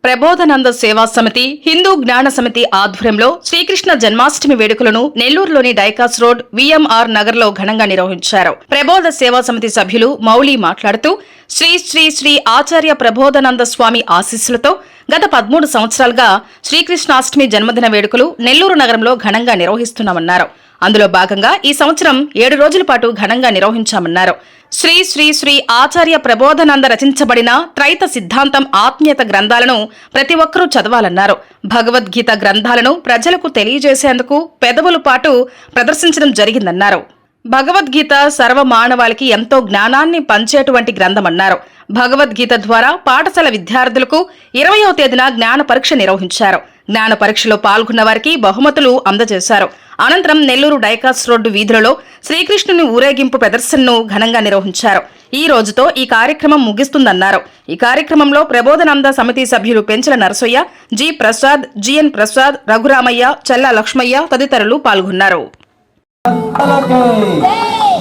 ప్రబోధనంద సేవా సమితి హిందూ జ్ఞాన సమితి ఆధ్వర్యంలో శ్రీకృష్ణ జన్మాష్టమి వేడుకలను నెల్లూరులోని డైకాస్ రోడ్ విఎంఆర్ నగర్ లో ఘనంగా నిర్వహించారు. ప్రబోధ సేవా సమితి సభ్యులు మౌలి మాట్లాడుతూ శ్రీ శ్రీ శ్రీ ఆచార్య ప్రబోధనంద స్వామి ఆశీస్సులతో గత 13 సంవత్సరాలుగా శ్రీకృష్ణాష్టమి జన్మదిన వేడుకలు నెల్లూరు నగరంలో ఘనంగా నిర్వహిస్తున్నామన్నారు. అందులో భాగంగా ఈ సంవత్సరం 7 రోజుల పాటు ఘనంగా నిర్వహించామన్నారు. శ్రీ శ్రీ శ్రీ ఆచార్య ప్రబోధనంద రచించబడిన త్రైత సిద్ధాంతం ఆత్మీయత గ్రంథాలను ప్రతి ఒక్కరూ చదవాలన్నారు. భగవద్గీత గ్రంథాలను ప్రజలకు తెలియజేసేందుకు పెదవుల పాటు ప్రదర్శించడం జరిగిందన్నారు. భగవద్గీత సర్వ మానవాళికి ఎంతో జ్ఞానాన్ని పంచేటువంటి గ్రంథమన్నారు. భగవద్గీత ద్వారా పాఠశాల విద్యార్థులకు 20వ తేదీన జ్ఞాన పరీక్ష నిర్వహించారు. జ్ఞాన పరీక్షలో పాల్గొన్న వారికి బహుమతులు అందజేశారు. అనంతరం నెల్లూరు డైకాస్ రోడ్డు వీధులలో శ్రీకృష్ణుని ఊరేగింపు ప్రదర్శనను ఘనంగా నిర్వహించారు. ఈ రోజుతో ఈ కార్యక్రమం ముగిస్తుందన్నారు. ఈ కార్యక్రమంలో ప్రబోధనంద సమితి సభ్యులు పెంచల నరసయ్య, జి ప్రసాద్, జిఎన్ ప్రసాద్, రఘురామయ్య, చెల్లా లక్ష్మయ్య తదితరులు పాల్గొన్నారు.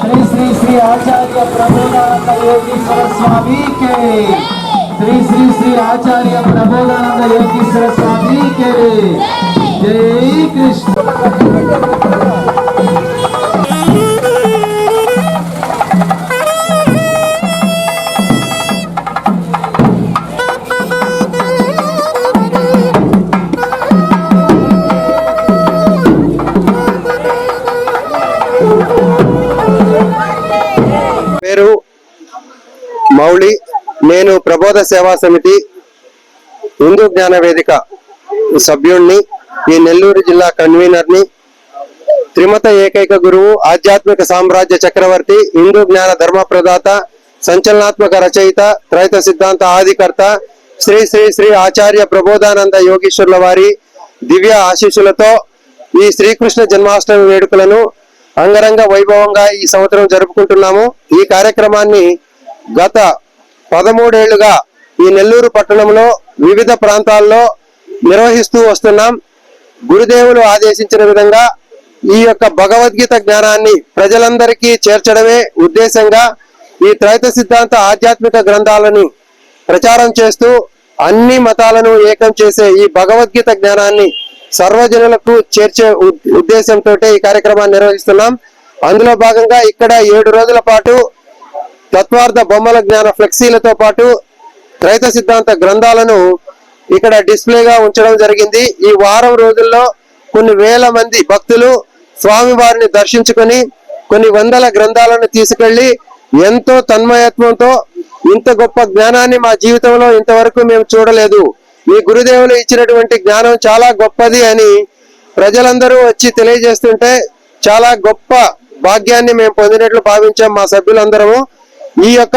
श्री श्री श्री आचार्य प्रबोधानंद योगीश्वर स्वामी के श्री श्री श्री आचार्य प्रबोधानंद योगीश्वर स्वामी के जय कृष्ण। పేరు మౌలి. నేను ప్రబోధ సేవా సమితి హిందూ జ్ఞాన వేదిక సభ్యుణ్ణి, ఈ నెల్లూరు జిల్లా కన్వీనర్ని. త్రిమత ఏకైక గురువు, ఆధ్యాత్మిక సామ్రాజ్య చక్రవర్తి, హిందూ జ్ఞాన ధర్మ ప్రదాత, సంచలనాత్మక రచయిత, త్రైత సిద్ధాంత ఆదికర్త శ్రీ శ్రీ శ్రీ ఆచార్య ప్రబోధానంద యోగీశ్వరుల వారి దివ్య ఆశీస్సులతో ఈ శ్రీకృష్ణ జన్మాష్టమి వేడుకలను అంగరంగ వైభవంగా ఈ సంవత్సరం జరుపుకుంటున్నాము. ఈ కార్యక్రమాన్ని గత 13 ఏళ్లుగా ఈ నెల్లూరు పట్టణంలో వివిధ ప్రాంతాల్లో నిర్వహిస్తూ వస్తున్నాం. గురుదేవులు ఆదేశించిన విధంగా ఈ యొక్క భగవద్గీత జ్ఞానాన్ని ప్రజలందరికీ చేర్చడమే ఉద్దేశంగా ఈ త్రైత సిద్ధాంత ఆధ్యాత్మిక గ్రంథాలను ప్రచారం చేస్తూ అన్ని మతాలను ఏకం చేసే ఈ భగవద్గీత జ్ఞానాన్ని సర్వజనులకు చేర్చే ఉద్దేశంతో ఈ కార్యక్రమాన్ని నిర్వహిస్తున్నాం. అందులో భాగంగా ఇక్కడ 7 రోజుల పాటు తత్వార్థ బొమ్మల జ్ఞాన ఫ్లెక్సీలతో పాటు త్రైత సిద్ధాంత గ్రంథాలను ఇక్కడ డిస్ప్లేగా ఉంచడం జరిగింది. ఈ వారం రోజుల్లో కొన్ని వేల మంది భక్తులు స్వామివారిని దర్శించుకొని కొన్ని వందల గ్రంథాలను తీసుకెళ్లి ఎంతో తన్మయత్వంతో ఇంత గొప్ప జ్ఞానాన్ని మా జీవితంలో ఇంతవరకు మేము చూడలేదు, మీ గురుదేవులు ఇచ్చినటువంటి జ్ఞానం చాలా గొప్పది అని ప్రజలందరూ వచ్చి తెలియజేస్తుంటే చాలా గొప్ప భాగ్యాన్ని మేము పొందినట్లు భావించాం మా సభ్యులందరము. ఈ యొక్క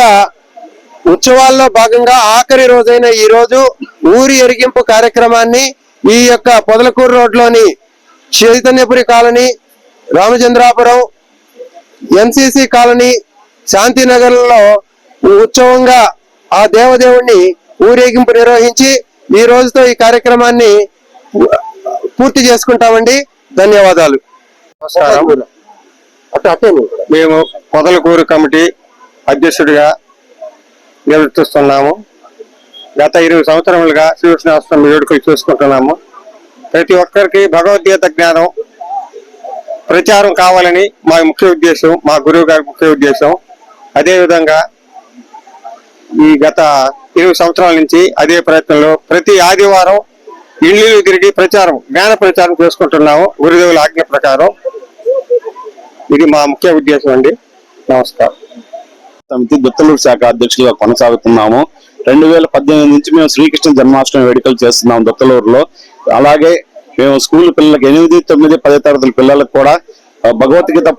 ఉత్సవాల్లో భాగంగా ఆఖరి రోజైన ఈ రోజు ఊరి ఎరిగింపు కార్యక్రమాన్ని ఈ యొక్క పొదలకూరు రోడ్లోని Chaitanyapuri colony, Ramachandrapuram, NCC colony, శాంతినగర్లో ఉత్సవంగా ఆ దేవదేవుణ్ణి ఊరేగింపు నిర్వహించి ఈ రోజుతో ఈ కార్యక్రమాన్ని పూర్తి చేసుకుంటామండి. ధన్యవాదాలు. మేము పొదలకూరు కమిటీ అధ్యక్షుడిగా నిర్వర్తిస్తున్నాము. గత 20 సంవత్సరములుగా శ్రీకృష్ణాష్టమి వేడుకలు చూసుకుంటున్నాము. ప్రతి ఒక్కరికి భగవద్గీత జ్ఞానం ప్రచారం కావాలని మా ముఖ్య ఉద్దేశం, మా గురువు గారి ముఖ్య ఉద్దేశం. అదేవిధంగా ఈ గత 20 సంవత్సరాల నుంచి అదే ప్రయత్నంలో ప్రతి ఆదివారం ఇళ్ళు తిరిగి జ్ఞాన ప్రచారం చేసుకుంటున్నాము గురుదేవుల ఆజ్ఞ ప్రకారం. ఇది మా ముఖ్య ఉద్దేశం అండి. నమస్కారం. సమితి దుత్తలూరు శాఖ అధ్యక్షులుగా కొనసాగుతున్నాము. 2018 నుంచి మేము శ్రీకృష్ణ జన్మాష్టమి వేడుకలు చేస్తున్నాము దుత్తలూరులో. అలాగే మేము స్కూల్ పిల్లలకి 8, 9, 10 తరగతుల పిల్లలకు కూడా భగవద్గీత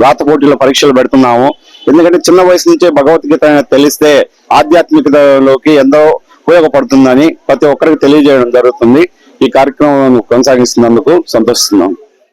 రాత పోటీల పరీక్షలు పెడుతున్నాము. ఎందుకంటే చిన్న వయసు నుంచే భగవద్గీత తెలిస్తే ఆధ్యాత్మికతలోకి ఎంతో ఉపయోగపడుతుందని ప్రతి ఒక్కరికి తెలియజేయడం జరుగుతుంది. ఈ కార్యక్రమం కొనసాగిస్తున్నందుకు సంతోషిస్తున్నాం.